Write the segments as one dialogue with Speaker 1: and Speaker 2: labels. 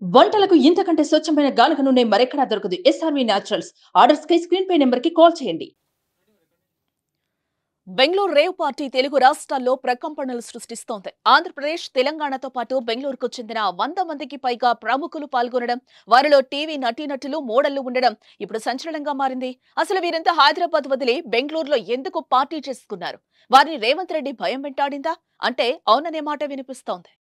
Speaker 1: వంటలకు ఇంతకంటే స్వచ్ఛమైన గానుగ నూనె మరెక్కడా దొరకదు. SRV naturals. ఆర్డర్స్ కై స్క్రీన్ పై నెంబర్ కి కాల్ చేయండి.
Speaker 2: బెంగళూరు రేవ్ పార్టీ తెలుగు రాష్ట్రాల్లో ప్రకంపనలు సృష్టిస్తోంది. ఆంధ్రప్రదేశ్, తెలంగాణతో పాటు బెంగళూరుకు చెందిన 100 మందికి పైగా ప్రముఖులు పాల్గొనడం, వారిలో టీవీ నటీనటులు, మోడళ్లు ఉండడం ఇప్పుడు సంచలనంగా మారింది. అసలు వీరంతా హైదరాబాద్ వదిలి బెంగళూరులో ఎందుకు పార్టీ చేసుకున్నారు? వారిని రేవంత్ రెడ్డి భయం వెంటాడిందా? అంటే అవుననే మాట వినిపిస్తోంది.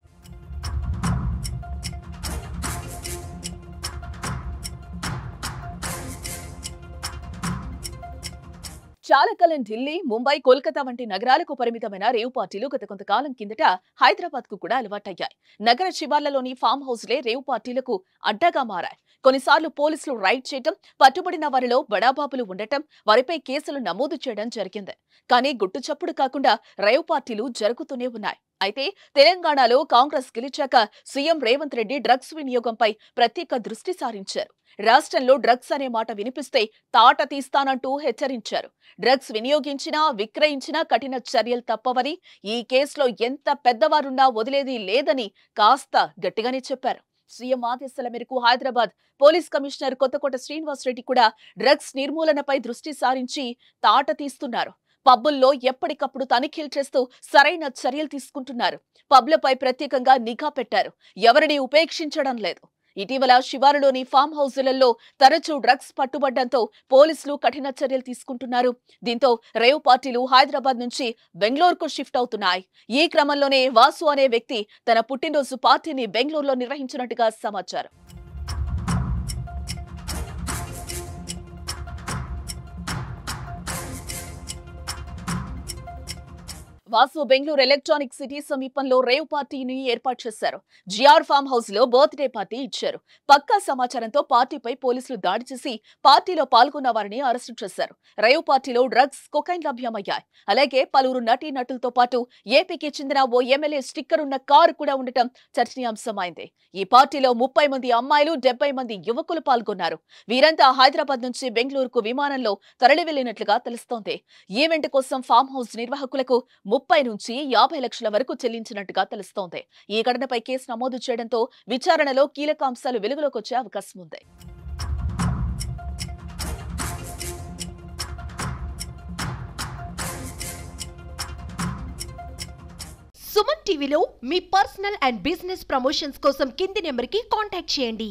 Speaker 2: చాలా కాలం ఢిల్లీ, ముంబై, కోల్కతా వంటి నగరాలకు పరిమితమైన రేవ్ పార్టీలు గత కొంతకాలం కిందట హైదరాబాద్ కు కూడా అలవాటయ్యాయి. నగర శివార్లలోని ఫామ్ హౌస్లే రేవ్ పార్టీలకు అడ్డాగా మారాయి. కొన్నిసార్లు పోలీసులు రైడ్ చేయడం, పట్టుబడిన వారిలో బడాబాబులు ఉండటం, వారిపై కేసులు నమోదు చేయడం జరిగింది. కానీ గుట్టు చప్పుడు కాకుండా రేవ్ పార్టీలు జరుగుతూనే ఉన్నాయి. అయితే తెలంగాణలో కాంగ్రెస్ గెలిచాక సీఎం రేవంత్ రెడ్డి డ్రగ్స్ వినియోగంపై ప్రత్యేక దృష్టి సారించారు. రాష్ట్రంలో డ్రగ్స్ అనే మాట వినిపిస్తే తాట తీస్తానంటూ హెచ్చరించారు. డ్రగ్స్ వినియోగించినా, విక్రయించినా కఠిన చర్యలు తప్పవని, ఈ కేసులో ఎంత పెద్దవారున్నా వదిలేది లేదని కాస్త గట్టిగానే చెప్పారు. సీఎం ఆదేశాల మేరకు హైదరాబాద్ పోలీస్ కమిషనర్ కొత్తకోట శ్రీనివాసరెడ్డి కూడా డ్రగ్స్ నిర్మూలనపై దృష్టి సారించి తాట తీస్తున్నారు. పబ్బుల్లో ఎప్పటికప్పుడు తనిఖీలు చేస్తూ సరైన చర్యలు తీసుకుంటున్నారు. పబ్లపై ప్రత్యేకంగా నిఘా పెట్టారు. ఎవరిని ఉపేక్షించడం లేదు. ఇటీవల శివారులోని ఫామ్ హౌజులలో తరచూ డ్రగ్స్ పట్టుబడ్డంతో పోలీసులు కఠిన చర్యలు తీసుకుంటున్నారు. దీంతో రేవ్ పార్టీలు హైదరాబాద్ నుంచి బెంగళూరుకు షిఫ్ట్ అవుతున్నాయి. ఈ క్రమంలోనే వాసు అనే వ్యక్తి తన పుట్టినరోజు పార్టీని బెంగళూరులో నిర్వహించినట్టుగా సమాచారం. వాసు బెంగళూరు ఎలక్ట్రానిక్ సిటీ సమీపంలో రేవ్ పార్టీని ఏర్పాటు చేశారు. జిఆర్ ఫామ్ హౌస్ లో బర్త్డే పార్టీ ఇచ్చారు. పక్కా సమాచారంతో పార్టీపై పోలీసులు దాడి చేసి పార్టీలో పాల్గొన్న వారిని అరెస్టు చేశారు. రేవ్ పార్టీలో డ్రగ్స్, కొకైన్ లభ్యమయ్యాయి. అలాగే పలువురు నటీనటులతో పాటు ఏపీకి చెందిన ఓ ఎమ్మెల్యే స్టిక్కర్ ఉన్న కారు కూడా ఉండటం చర్చనీయాంశమైంది. ఈ పార్టీలో 30 మంది అమ్మాయిలు, 70 మంది యువకులు పాల్గొన్నారు. వీరంతా హైదరాబాద్ నుంచి బెంగళూరుకు విమానంలో తరలి వెళ్లినట్లుగా తెలుస్తోంది. ఈవెంట్ కోసం ఫామ్ హౌస్ నిర్వాహకులకు 30 నుంచి 50 లక్షల వరకు చెల్లించినట్టుగా తెలుస్తోంది. ఈ ఘటనపై కేసు నమోదు చేయడంతో విచారణలో కీలక అంశాలు వెలుగులోకి వచ్చే అవకాశం ఉంది.
Speaker 3: సుమన్ టీవీలో మీ పర్సనల్ అండ్ బిజినెస్ ప్రమోషన్స్ కోసం కింది నెంబర్కి కాంటాక్ట్ చేయండి.